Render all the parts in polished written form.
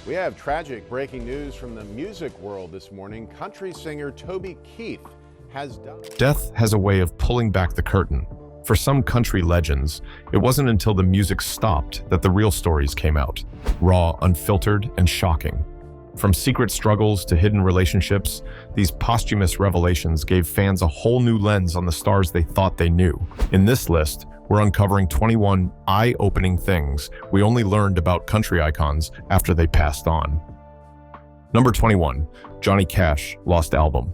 We have tragic breaking news from the music world this morning. Country singer Toby has died. Death has a way of pulling back the curtain. For some country legends, it wasn't until the music stopped that the real stories came out, raw, unfiltered, and shocking. From secret struggles to hidden relationships, these posthumous revelations gave fans a whole new lens on the stars they thought they knew. In this list, we're uncovering 21 eye-opening things we only learned about country icons after they passed on. Number 21, Johnny Cash, Lost Album.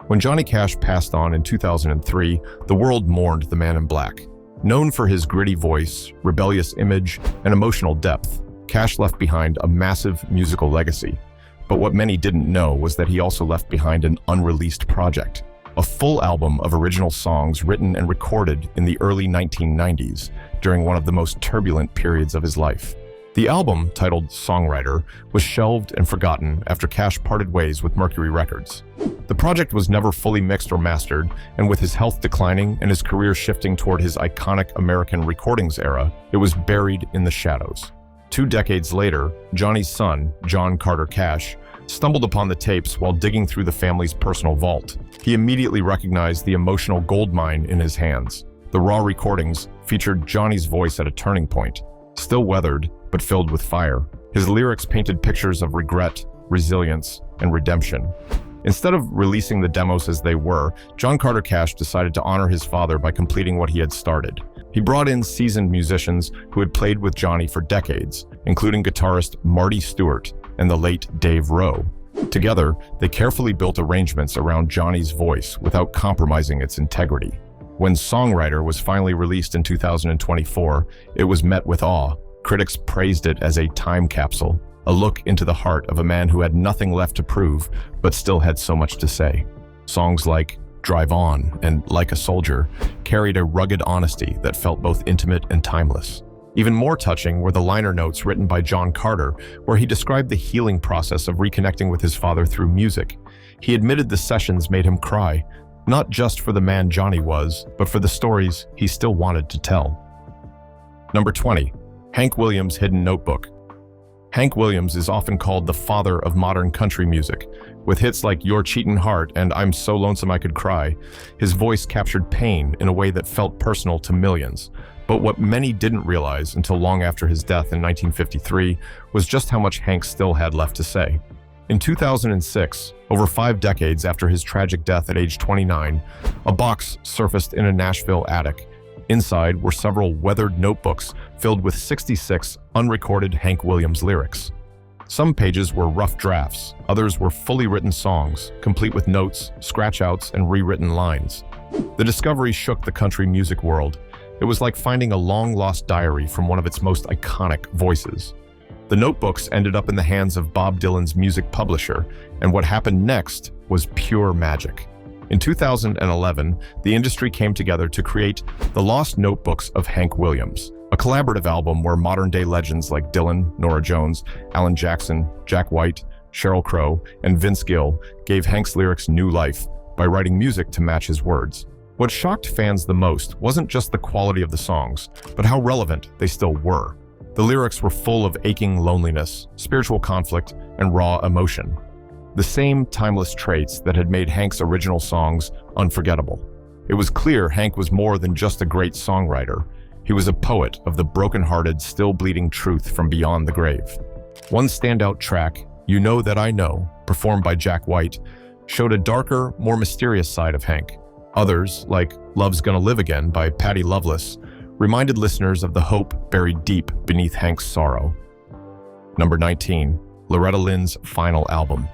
When Johnny Cash passed on in 2003, the world mourned the man in black. Known for his gritty voice, rebellious image, and emotional depth, Cash left behind a massive musical legacy. But what many didn't know was that he also left behind an unreleased project. A full album of original songs written and recorded in the early 1990s during one of the most turbulent periods of his life. The album, titled Songwriter, was shelved and forgotten after Cash parted ways with Mercury Records. The project was never fully mixed or mastered, and with his health declining and his career shifting toward his iconic American recordings era, it was buried in the shadows. 2 decades later, Johnny's son, John Carter Cash, stumbled upon the tapes while digging through the family's personal vault. He immediately recognized the emotional goldmine in his hands. The raw recordings featured Johnny's voice at a turning point, still weathered, but filled with fire. His lyrics painted pictures of regret, resilience, and redemption. Instead of releasing the demos as they were, John Carter Cash decided to honor his father by completing what he had started. He brought in seasoned musicians who had played with Johnny for decades, including guitarist Marty Stewart and the late Dave Rowe. Together, they carefully built arrangements around Johnny's voice without compromising its integrity. When Songwriter was finally released in 2024, it was met with awe. Critics praised it as a time capsule, a look into the heart of a man who had nothing left to prove, but still had so much to say. Songs like Drive On and Like a Soldier carried a rugged honesty that felt both intimate and timeless. Even more touching were the liner notes written by John Carter, where he described the healing process of reconnecting with his father through music. He admitted the sessions made him cry, not just for the man Johnny was, but for the stories he still wanted to tell. Number 20, Hank Williams' Hidden Notebook. Hank Williams is often called the father of modern country music. With hits like Your Cheatin' Heart and I'm So Lonesome I Could Cry, his voice captured pain in a way that felt personal to millions. But what many didn't realize until long after his death in 1953 was just how much Hank still had left to say. In 2006, over 5 decades after his tragic death at age 29, a box surfaced in a Nashville attic. Inside were several weathered notebooks filled with 66 unrecorded Hank Williams lyrics. Some pages were rough drafts, others were fully written songs, complete with notes, scratch-outs, and rewritten lines. The discovery shook the country music world. It was like finding a long-lost diary from one of its most iconic voices. The notebooks ended up in the hands of Bob Dylan's music publisher, and what happened next was pure magic. In 2011, the industry came together to create The Lost Notebooks of Hank Williams, a collaborative album where modern-day legends like Dylan, Norah Jones, Alan Jackson, Jack White, Sheryl Crow, and Vince Gill gave Hank's lyrics new life by writing music to match his words. What shocked fans the most wasn't just the quality of the songs, but how relevant they still were. The lyrics were full of aching loneliness, spiritual conflict, and raw emotion. The same timeless traits that had made Hank's original songs unforgettable. It was clear Hank was more than just a great songwriter. He was a poet of the broken-hearted, still bleeding truth from beyond the grave. One standout track, You Know That I Know, performed by Jack White, showed a darker, more mysterious side of Hank. Others, like Love's Gonna Live Again by Paty Loveless, reminded listeners of the hope buried deep beneath Hank's sorrow. Number 19, Loretta Lynn's final album.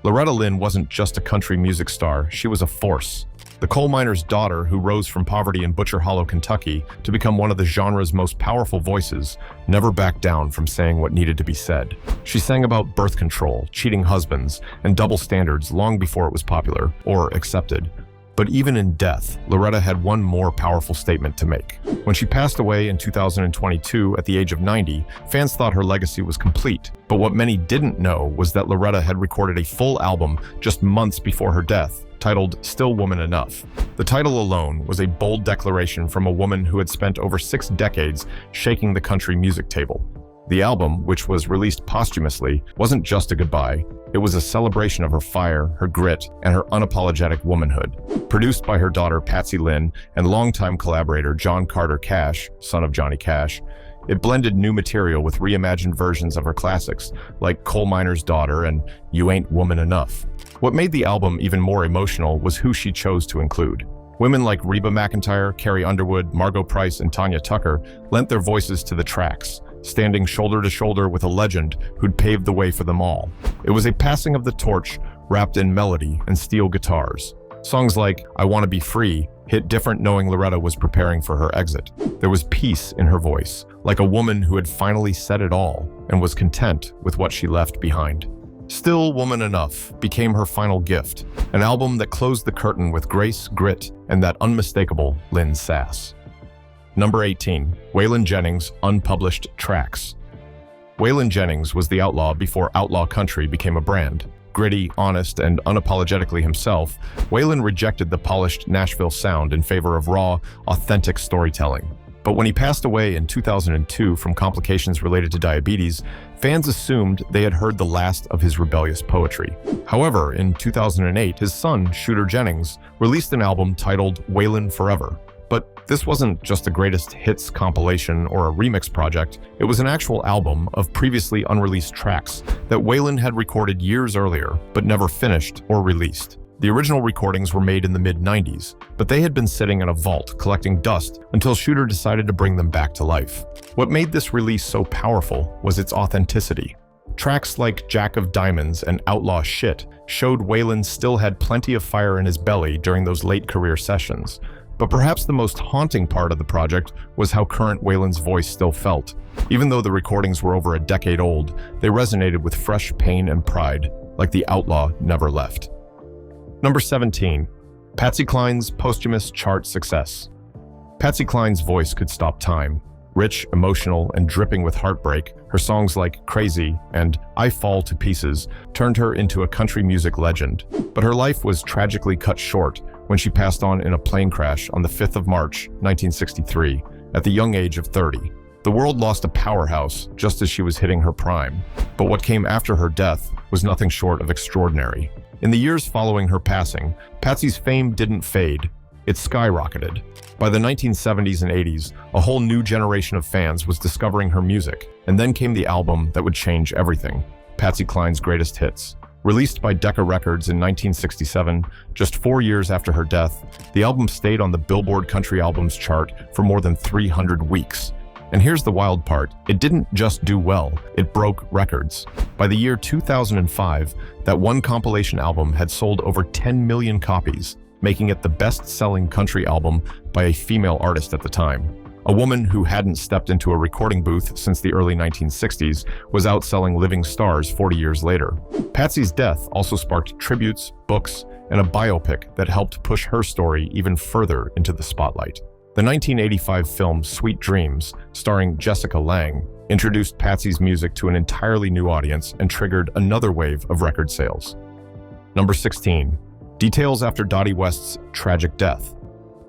Loretta Lynn wasn't just a country music star, she was a force. The coal miner's daughter who rose from poverty in Butcher Hollow, Kentucky to become one of the genre's most powerful voices, never backed down from saying what needed to be said. She sang about birth control, cheating husbands, and double standards long before it was popular or accepted. But even in death, Loretta had one more powerful statement to make. When she passed away in 2022 at the age of 90, fans thought her legacy was complete. But what many didn't know was that Loretta had recorded a full album just months before her death, titled Still Woman Enough. The title alone was a bold declaration from a woman who had spent over 6 decades shaking the country music table. The album, which was released posthumously, wasn't just a goodbye. It was a celebration of her fire, her grit, and her unapologetic womanhood. Produced by her daughter Patsy Lynn and longtime collaborator John Carter Cash, son of Johnny Cash, it blended new material with reimagined versions of her classics, like Coal Miner's Daughter and You Ain't Woman Enough. What made the album even more emotional was who she chose to include. Women like Reba McEntire, Carrie Underwood, Margot Price, and Tanya Tucker lent their voices to the tracks, standing shoulder to shoulder with a legend who'd paved the way for them all. It was a passing of the torch wrapped in melody and steel guitars. Songs like I Wanna Be Free hit different knowing Loretta was preparing for her exit. There was peace in her voice, like a woman who had finally said it all and was content with what she left behind. Still Woman Enough became her final gift, an album that closed the curtain with grace, grit, and that unmistakable Lynns sass. Number 18, Wayan Jennings' Unpublished Tracks. Wayan Jennings was the outlaw before outlaw country became a brand. Gritty, honest, and unapologetically himself, Wayan rejected the polished Nashville sound in favor of raw, authentic storytelling. But when he passed away in 2002 from complications related to diabetes, fans assumed they had heard the last of his rebellious poetry. However, in 2008, his son, Shooter Jennings, released an album titled Wayan Forever. But this wasn't just a greatest hits compilation or a remix project. It was an actual album of previously unreleased tracks that Wayan had recorded years earlier, but never finished or released. The original recordings were made in the mid-90s, but they had been sitting in a vault collecting dust until Shooter decided to bring them back to life. What made this release so powerful was its authenticity. Tracks like Jack of Diamonds and Outlaw Shit showed Wayan still had plenty of fire in his belly during those late career sessions. But perhaps the most haunting part of the project was how current Wayan's voice still felt. Even though the recordings were over a decade old, they resonated with fresh pain and pride, like the outlaw never left. Number 17, Patsy Kleins' posthumous chart success. Patsy Kleins' voice could stop time. Rich, emotional, and dripping with heartbreak, her songs like Crazy and I Fall to Pieces turned her into a country music legend. But her life was tragically cut short when she passed on in a plane crash on the 5th of March, 1963, at the young age of 30. The world lost a powerhouse just as she was hitting her prime, but what came after her death was nothing short of extraordinary. In the years following her passing, Patsy's fame didn't fade, it skyrocketed. By the 1970s and 80s, a whole new generation of fans was discovering her music, and then came the album that would change everything, Patsy Kleins' Greatest Hits. Released by Decca Records in 1967, just 4 years after her death, the album stayed on the Billboard Country Albums chart for more than 300 weeks. And here's the wild part, it didn't just do well, it broke records. By the year 2005, that one compilation album had sold over 10 million copies, making it the best-selling country album by a female artist at the time. A woman who hadn't stepped into a recording booth since the early 1960s was outselling living stars 40 years later. Patsy's death also sparked tributes, books, and a biopic that helped push her story even further into the spotlight. The 1985 film Sweet Dreams, starring Jessica Lange, introduced Patsy's music to an entirely new audience and triggered another wave of record sales. Number 16. Details after Dotty West's tragic death.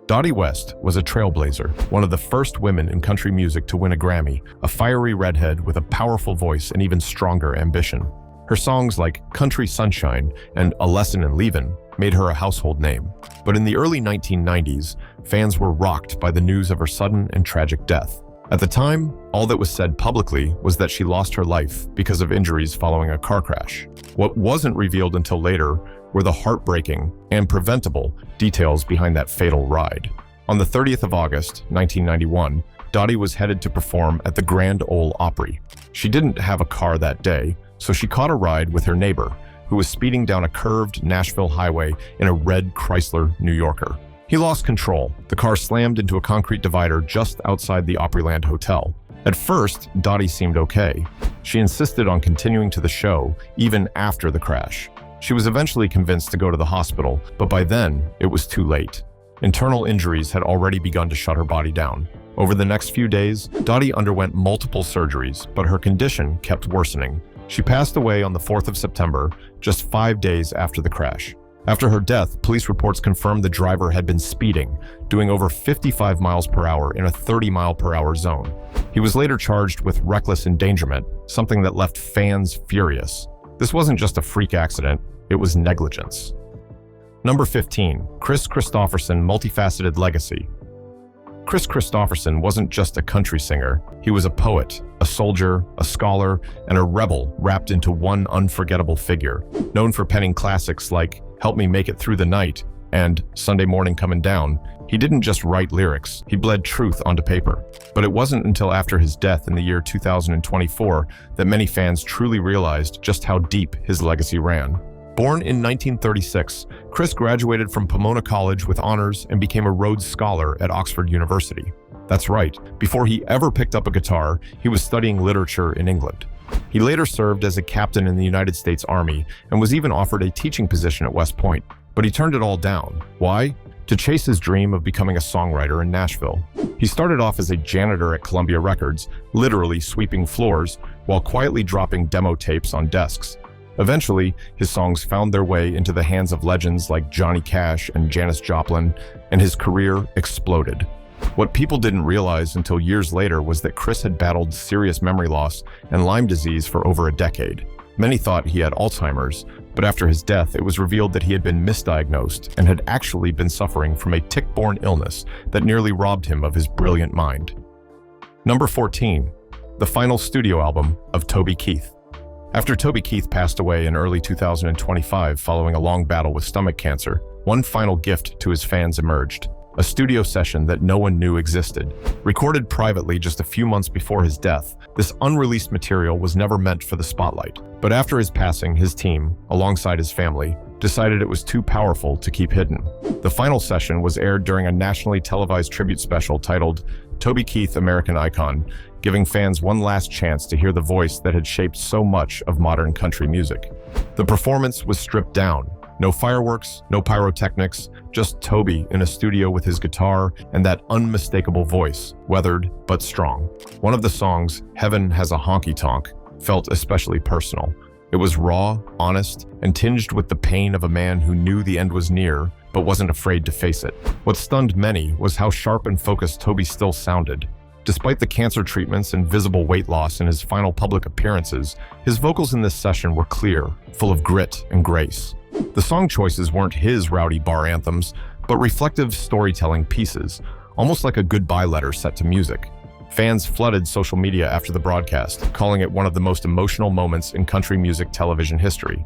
Dotty West was a trailblazer, one of the first women in country music to win a Grammy, a fiery redhead with a powerful voice and even stronger ambition. Her songs like Country Sunshine and A Lesson in Leavin' made her a household name. But in the early 1990s, fans were rocked by the news of her sudden and tragic death. At the time, all that was said publicly was that she lost her life because of injuries following a car crash. What wasn't revealed until later were the heartbreaking and preventable details behind that fatal ride. On the 30th of August, 1991, Dotty was headed to perform at the Grand Ole Opry. She didn't have a car that day, so she caught a ride with her neighbor, who was speeding down a curved Nashville highway in a red Chrysler New Yorker. He lost control. The car slammed into a concrete divider just outside the Opryland Hotel. At first, Dotty seemed okay. She insisted on continuing to the show, even after the crash. She was eventually convinced to go to the hospital, but by then, it was too late. Internal injuries had already begun to shut her body down. Over the next few days, Dotty underwent multiple surgeries, but her condition kept worsening. She passed away on the 4th of September, just 5 days after the crash. After her death, police reports confirmed the driver had been speeding, doing over 55 miles per hour in a 30-mile-per-hour zone. He was later charged with reckless endangerment, something that left fans furious. This wasn't just a freak accident, it was negligence. Number 15. Kristofferson Multifaceted Legacy. Kristofferson wasn't just a country singer. He was a poet, a soldier, a scholar, and a rebel wrapped into one unforgettable figure. Known for penning classics like Help Me Make It Through the Night and Sunday Morning Comin' Down, he didn't just write lyrics, he bled truth onto paper. But it wasn't until after his death in the year 2024 that many fans truly realized just how deep his legacy ran. Born in 1936, Chris graduated from Pomona College with honors and became a Rhodes Scholar at Oxford University. That's right, before he ever picked up a guitar, he was studying literature in England. He later served as a captain in the United States Army and was even offered a teaching position at West Point. But he turned it all down. Why? To chase his dream of becoming a songwriter in Nashville. He started off as a janitor at Columbia Records, literally sweeping floors while quietly dropping demo tapes on desks. Eventually, his songs found their way into the hands of legends like Johnny Cash and Janis Joplin, and his career exploded. What people didn't realize until years later was that Chris had battled serious memory loss and Lyme disease for over a decade. Many thought he had Alzheimer's, but after his death, it was revealed that he had been misdiagnosed and had actually been suffering from a tick-borne illness that nearly robbed him of his brilliant mind. Number 14. The final studio album of Toby Keith. After Toby Keith passed away in early 2025 following a long battle with stomach cancer, one final gift to his fans emerged. A studio session that no one knew existed. Recorded privately just a few months before his death, this unreleased material was never meant for the spotlight. But after his passing, his team, alongside his family, decided it was too powerful to keep hidden. The final session was aired during a nationally televised tribute special titled Toby Keith American Icon, giving fans one last chance to hear the voice that had shaped so much of modern country music. The performance was stripped down. No fireworks, no pyrotechnics, just Toby in a studio with his guitar and that unmistakable voice, weathered but strong. One of the songs, Heaven Has a Honky Tonk, felt especially personal. It was raw, honest, and tinged with the pain of a man who knew the end was near, but wasn't afraid to face it. What stunned many was how sharp and focused Toby still sounded. Despite the cancer treatments and visible weight loss in his final public appearances, his vocals in this session were clear, full of grit and grace. The song choices weren't his rowdy bar anthems, but reflective storytelling pieces, almost like a goodbye letter set to music. Fans flooded social media after the broadcast, calling it one of the most emotional moments in country music television history.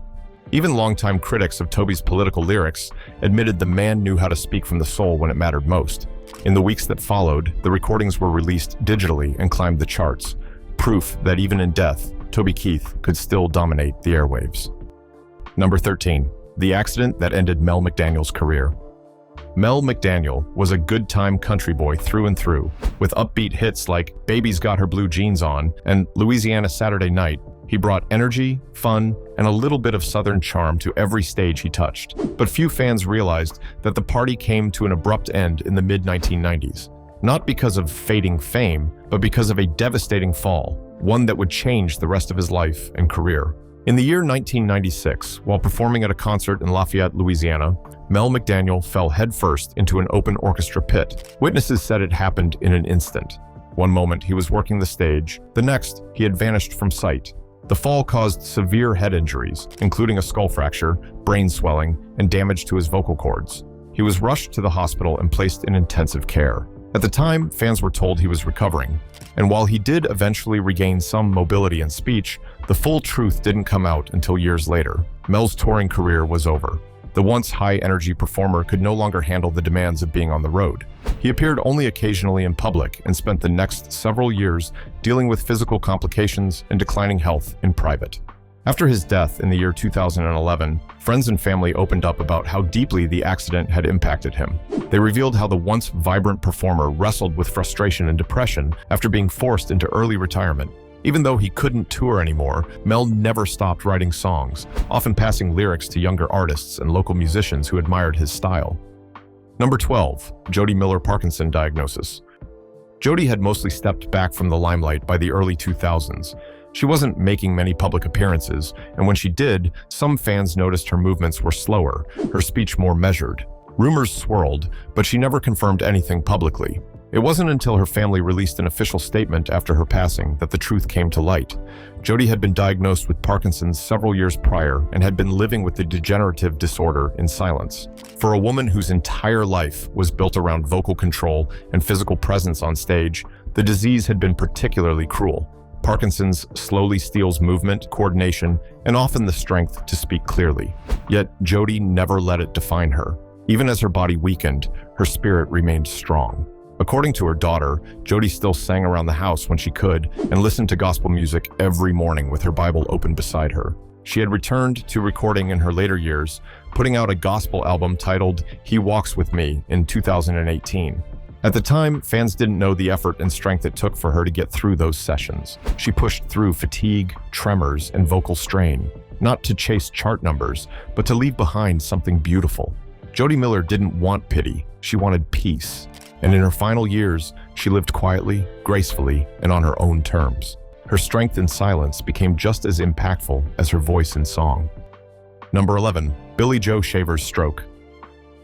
Even longtime critics of Toby's political lyrics admitted the man knew how to speak from the soul when it mattered most. In the weeks that followed, the recordings were released digitally and climbed the charts, proof that even in death, Toby Keith could still dominate the airwaves. Number 13. The accident that ended Mel McDaniels' career. Mel McDaniel was a good-time country boy through and through, with upbeat hits like Baby's Got Her Blue Jeans On and Louisiana Saturday Night. He brought energy, fun, and a little bit of Southern charm to every stage he touched. But few fans realized that the party came to an abrupt end in the mid-1990s. Not because of fading fame, but because of a devastating fall, one that would change the rest of his life and career. In the year 1996, while performing at a concert in Lafayette, Louisiana, Mel McDaniel fell headfirst into an open orchestra pit. Witnesses said it happened in an instant. One moment he was working the stage, the next he had vanished from sight. The fall caused severe head injuries, including a skull fracture, brain swelling, and damage to his vocal cords. He was rushed to the hospital and placed in intensive care. At the time, fans were told he was recovering, and while he did eventually regain some mobility and speech, the full truth didn't come out until years later. Mel's touring career was over. The once high-energy performer could no longer handle the demands of being on the road. He appeared only occasionally in public and spent the next several years dealing with physical complications and declining health in private. After his death in the year 2011, friends and family opened up about how deeply the accident had impacted him. They revealed how the once vibrant performer wrestled with frustration and depression after being forced into early retirement. Even though he couldn't tour anymore, Mel never stopped writing songs, often passing lyrics to younger artists and local musicians who admired his style. Number 12. Jodie Miller Parkinson diagnosis. Jodie had mostly stepped back from the limelight by the early 2000s. She wasn't making many public appearances, and when she did, some fans noticed her movements were slower, her speech more measured. Rumors swirled, but she never confirmed anything publicly. It wasn't until her family released an official statement after her passing that the truth came to light. Jodie had been diagnosed with Parkinson's several years prior and had been living with the degenerative disorder in silence. For a woman whose entire life was built around vocal control and physical presence on stage, the disease had been particularly cruel. Parkinson's slowly steals movement, coordination, and often the strength to speak clearly. Yet Jodie never let it define her. Even as her body weakened, her spirit remained strong. According to her daughter, Jodie still sang around the house when she could and listened to gospel music every morning with her Bible open beside her. She had returned to recording in her later years, putting out a gospel album titled He Walks With Me in 2018. At the time, fans didn't know the effort and strength it took for her to get through those sessions. She pushed through fatigue, tremors, and vocal strain, not to chase chart numbers, but to leave behind something beautiful. Jodie Miller didn't want pity, she wanted peace. And in her final years, she lived quietly, gracefully, and on her own terms. Her strength in silence became just as impactful as her voice in song. Number 11, Billy Joe Shaver's stroke.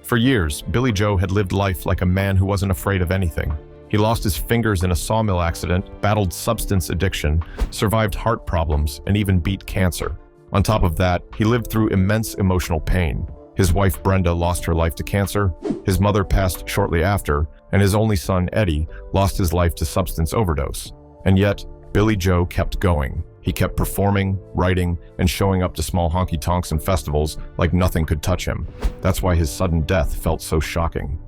For years, Billy Joe had lived life like a man who wasn't afraid of anything. He lost his fingers in a sawmill accident, battled substance addiction, survived heart problems, and even beat cancer. On top of that, he lived through immense emotional pain. His wife Brenda lost her life to cancer, his mother passed shortly after, and his only son Eddie lost his life to substance overdose. And yet, Billy Joe kept going. He kept performing, writing, and showing up to small honky-tonks and festivals like nothing could touch him. That's why his sudden death felt so shocking.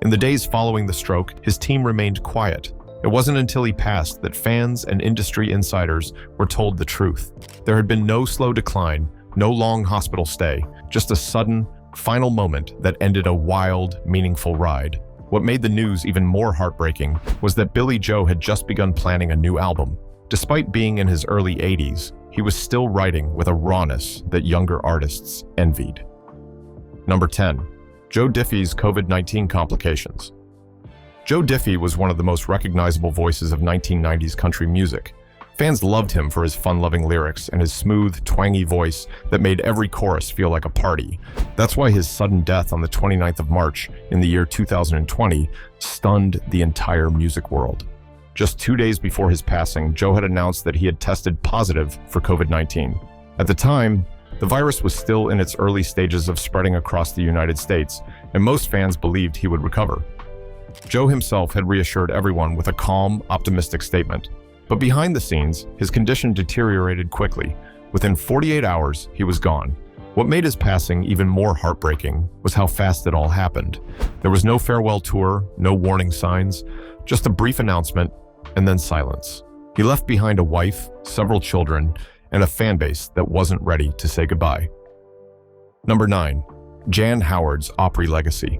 In the days following the stroke, his team remained quiet. It wasn't until he passed that fans and industry insiders were told the truth. There had been no slow decline, no long hospital stay, just a sudden, final moment that ended a wild, meaningful ride. What made the news even more heartbreaking was that Billy Joe had just begun planning a new album. Despite being in his early 80s, he was still writing with a rawness that younger artists envied. Number 10, Joe Diffie's COVID-19 complications. Joe Diffie was one of the most recognizable voices of 1990s country music. Fans loved him for his fun-loving lyrics and his smooth, twangy voice that made every chorus feel like a party. That's why his sudden death on the 29th of March in the year 2020 stunned the entire music world. Just 2 days before his passing, Joe had announced that he had tested positive for COVID-19. At the time, the virus was still in its early stages of spreading across the United States, and most fans believed he would recover. Joe himself had reassured everyone with a calm, optimistic statement. But behind the scenes, his condition deteriorated quickly. Within 48 hours, he was gone. What made his passing even more heartbreaking was how fast it all happened. There was no farewell tour, no warning signs, just a brief announcement, and then silence. He left behind a wife, several children, and a fan base that wasn't ready to say goodbye. Number 9, Jan Howard's Opry legacy.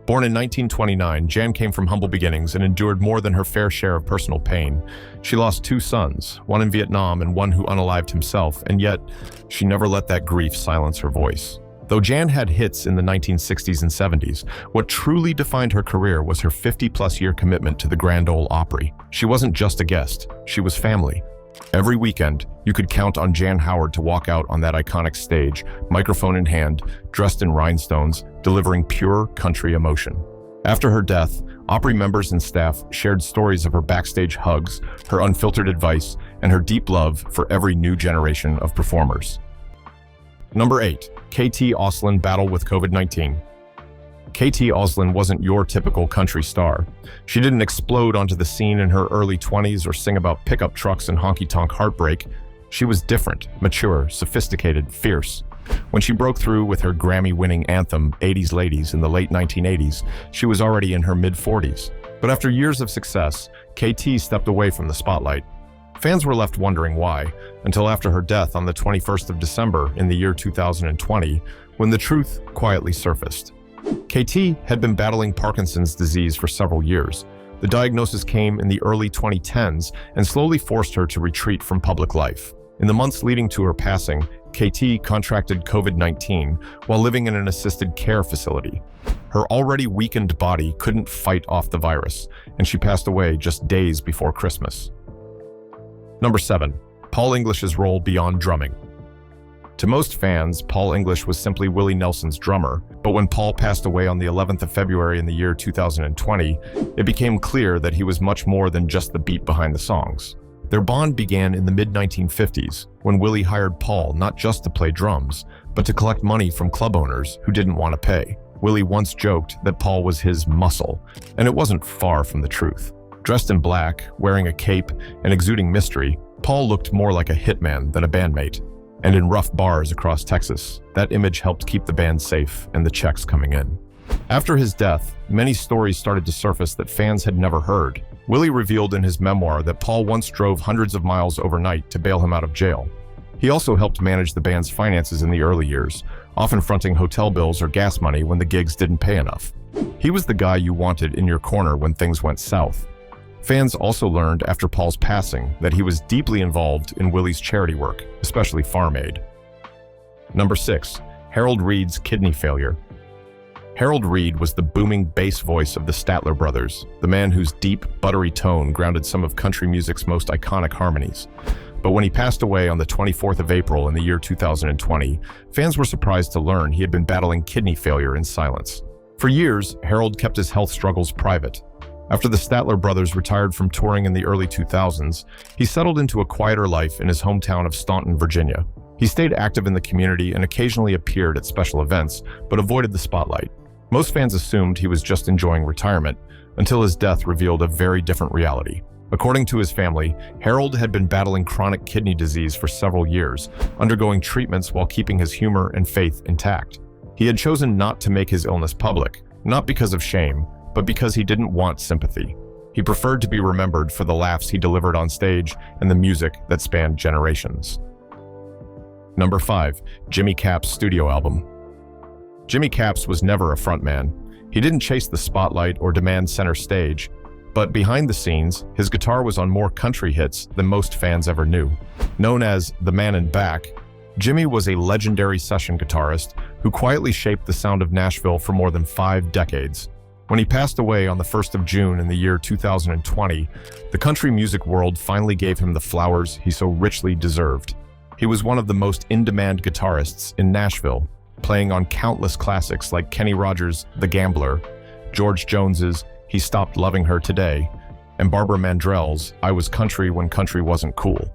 Born in 1929, Jan came from humble beginnings and endured more than her fair share of personal pain. She lost 2 sons, one in Vietnam and one who unalived himself, and yet she never let that grief silence her voice. Though Jan had hits in the 1960s and 70s, what truly defined her career was her 50-plus year commitment to the Grand Ole Opry. She wasn't just a guest, she was family. Every weekend, you could count on Jan Howard to walk out on that iconic stage, microphone in hand, dressed in rhinestones, delivering pure country emotion. After her death, Opry members and staff shared stories of her backstage hugs, her unfiltered advice, and her deep love for every new generation of performers. Number 8, KT Osland battle with COVID-19. KT Osland wasn't your typical country star. She didn't explode onto the scene in her early 20s or sing about pickup trucks and honky-tonk heartbreak. She was different, mature, sophisticated, fierce. When she broke through with her Grammy-winning anthem, 80s Ladies, in the late 1980s, she was already in her mid-40s. But after years of success, KT stepped away from the spotlight. Fans were left wondering why, until after her death on the 21st of December in the year 2020, when the truth quietly surfaced. KT had been battling Parkinson's disease for several years. The diagnosis came in the early 2010s and slowly forced her to retreat from public life. In the months leading to her passing, KT contracted COVID-19 while living in an assisted care facility. Her already weakened body couldn't fight off the virus, and she passed away just days before Christmas. Number 7. Paul English's role beyond drumming. To most fans, Paul English was simply Willie Nelson's drummer, but when Paul passed away on the 11th of February in the year 2020, it became clear that he was much more than just the beat behind the songs. Their bond began in the mid-1950s, when Willie hired Paul not just to play drums, but to collect money from club owners who didn't want to pay. Willie once joked that Paul was his muscle, and it wasn't far from the truth. Dressed in black, wearing a cape, and exuding mystery, Paul looked more like a hitman than a bandmate. And in rough bars across Texas, that image helped keep the band safe and the checks coming in. After his death, many stories started to surface that fans had never heard. Willie revealed in his memoir that Paul once drove hundreds of miles overnight to bail him out of jail. He also helped manage the band's finances in the early years, often fronting hotel bills or gas money when the gigs didn't pay enough. He was the guy you wanted in your corner when things went south. Fans also learned after Paul's passing that he was deeply involved in Willie's charity work, especially Farm Aid. Number 6. Harold Reed's kidney failure. Harold Reed was the booming bass voice of the Statler Brothers, the man whose deep, buttery tone grounded some of country music's most iconic harmonies. But when he passed away on the 24th of April in the year 2020, fans were surprised to learn he had been battling kidney failure in silence. For years, Harold kept his health struggles private. After the Statler Brothers retired from touring in the early 2000s, he settled into a quieter life in his hometown of Staunton, Virginia. He stayed active in the community and occasionally appeared at special events, but avoided the spotlight. Most fans assumed he was just enjoying retirement, until his death revealed a very different reality. According to his family, Harold had been battling chronic kidney disease for several years, undergoing treatments while keeping his humor and faith intact. He had chosen not to make his illness public, not because of shame, but because he didn't want sympathy. He preferred to be remembered for the laughs he delivered on stage and the music that spanned generations. Number 5. Jimmy Capps' studio album. Jimmy Capps was never a frontman. He didn't chase the spotlight or demand center stage, but behind the scenes, his guitar was on more country hits than most fans ever knew. Known as the Man in Back, Jimmy was a legendary session guitarist who quietly shaped the sound of Nashville for more than 5 decades. When he passed away on the 1st of June in the year 2020, the country music world finally gave him the flowers he so richly deserved. He was one of the most in-demand guitarists in Nashville, playing on countless classics like Kenny Rogers' The Gambler, George Jones's He Stopped Loving Her Today, and Barbara Mandrell's I Was Country When Country Wasn't Cool.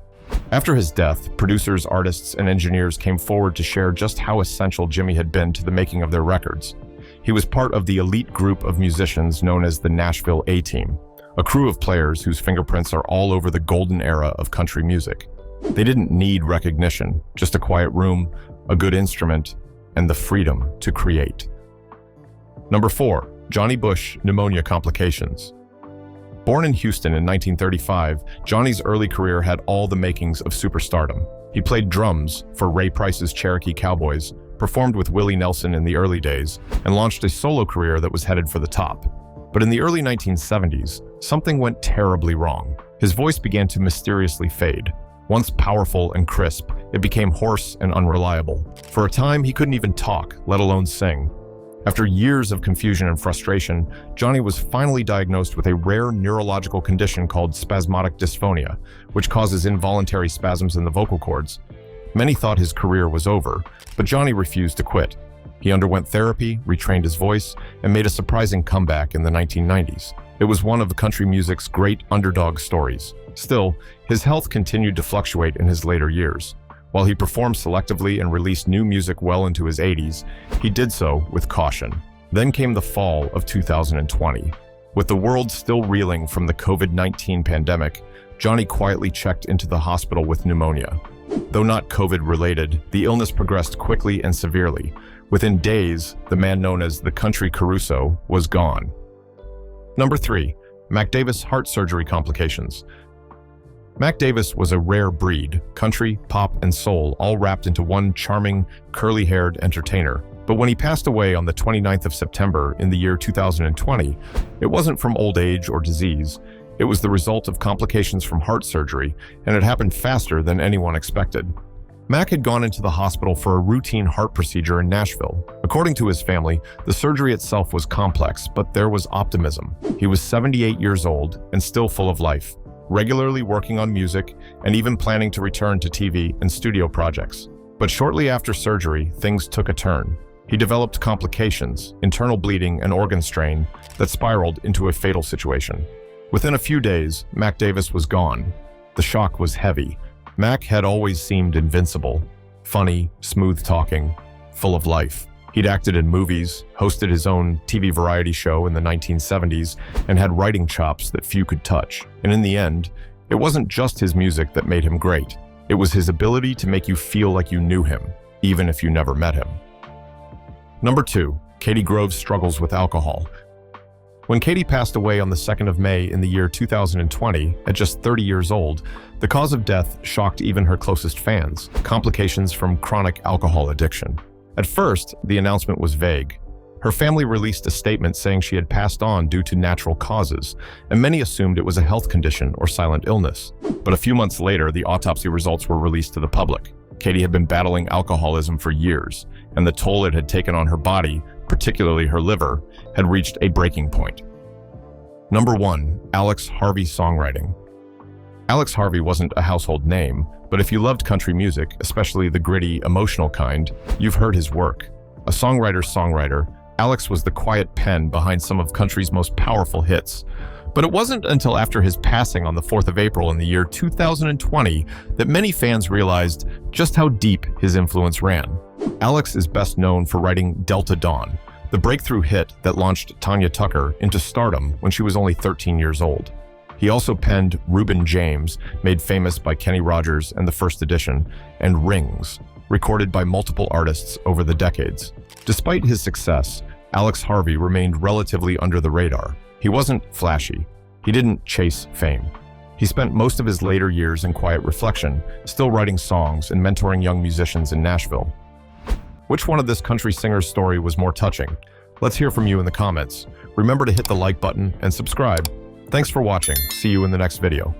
After his death, producers, artists, and engineers came forward to share just how essential Jimmy had been to the making of their records. He was part of the elite group of musicians known as the Nashville A-Team, a crew of players whose fingerprints are all over the golden era of country music. They didn't need recognition, just a quiet room, a good instrument, and the freedom to create. Number 4. Johnny Bush pneumonia complications. Born in Houston in 1935, Johnny's early career had all the makings of superstardom. He played drums for Ray Price's Cherokee Cowboys, performed with Willie Nelson in the early days, and launched a solo career that was headed for the top. But in the early 1970s, something went terribly wrong. His voice began to mysteriously fade. Once powerful and crisp, it became hoarse and unreliable. For a time, he couldn't even talk, let alone sing. After years of confusion and frustration, Johnny was finally diagnosed with a rare neurological condition called spasmodic dysphonia, which causes involuntary spasms in the vocal cords. Many thought his career was over, but Johnny refused to quit. He underwent therapy, retrained his voice, and made a surprising comeback in the 1990s. It was one of country music's great underdog stories. Still, his health continued to fluctuate in his later years. While he performed selectively and released new music well into his 80s, he did so with caution. Then came the fall of 2020. With the world still reeling from the COVID-19 pandemic, Johnny quietly checked into the hospital with pneumonia. Though not COVID-related, the illness progressed quickly and severely. Within days, the man known as the Country Caruso was gone. Number 3. Mac Davis heart surgery complications. Mac Davis was a rare breed, country, pop, and soul all wrapped into one charming, curly-haired entertainer. But when he passed away on the 29th of September in the year 2020, it wasn't from old age or disease. It was the result of complications from heart surgery, and it happened faster than anyone expected. Mac had gone into the hospital for a routine heart procedure in Nashville. According to his family, the surgery itself was complex, but there was optimism. He was 78 years old and still full of life. regularly working on music and even planning to return to TV and studio projects. But shortly after surgery, things took a turn. He developed complications, internal bleeding and organ strain that spiraled into a fatal situation. Within a few days, Mac Davis was gone. The shock was heavy. Mac had always seemed invincible, funny, smooth-talking, full of life. He'd acted in movies, hosted his own TV variety show in the 1970s, and had writing chops that few could touch. And in the end, it wasn't just his music that made him great. It was his ability to make you feel like you knew him, even if you never met him. Number 2, Katy Grove's struggles with alcohol. When Katy passed away on the 2nd of May in the year 2020, at just 30 years old, the cause of death shocked even her closest fans: complications from chronic alcohol addiction. At first, the announcement was vague. Her family released a statement saying she had passed on due to natural causes, and many assumed it was a health condition or silent illness. But a few months later, the autopsy results were released to the public. Katy had been battling alcoholism for years, and the toll it had taken on her body, particularly her liver, had reached a breaking point. Number 1, Alex Harvey songwriting. Alex Harvey wasn't a household name, but if you loved country music, especially the gritty, emotional kind, you've heard his work. A songwriter's songwriter, Alex was the quiet pen behind some of country's most powerful hits. But it wasn't until after his passing on the 4th of April in the year 2020 that many fans realized just how deep his influence ran. Alex is best known for writing Delta Dawn, the breakthrough hit that launched Tanya Tucker into stardom when she was only 13 years old. He also penned Reuben James, made famous by Kenny Rogers and the First Edition, and Rings, recorded by multiple artists over the decades. Despite his success, Alex Harvey remained relatively under the radar. He wasn't flashy. He didn't chase fame. He spent most of his later years in quiet reflection, still writing songs and mentoring young musicians in Nashville. Which one of this country singer's story was more touching? Let's hear from you in the comments. Remember to hit the like button and subscribe. Thanks for watching. See you in the next video.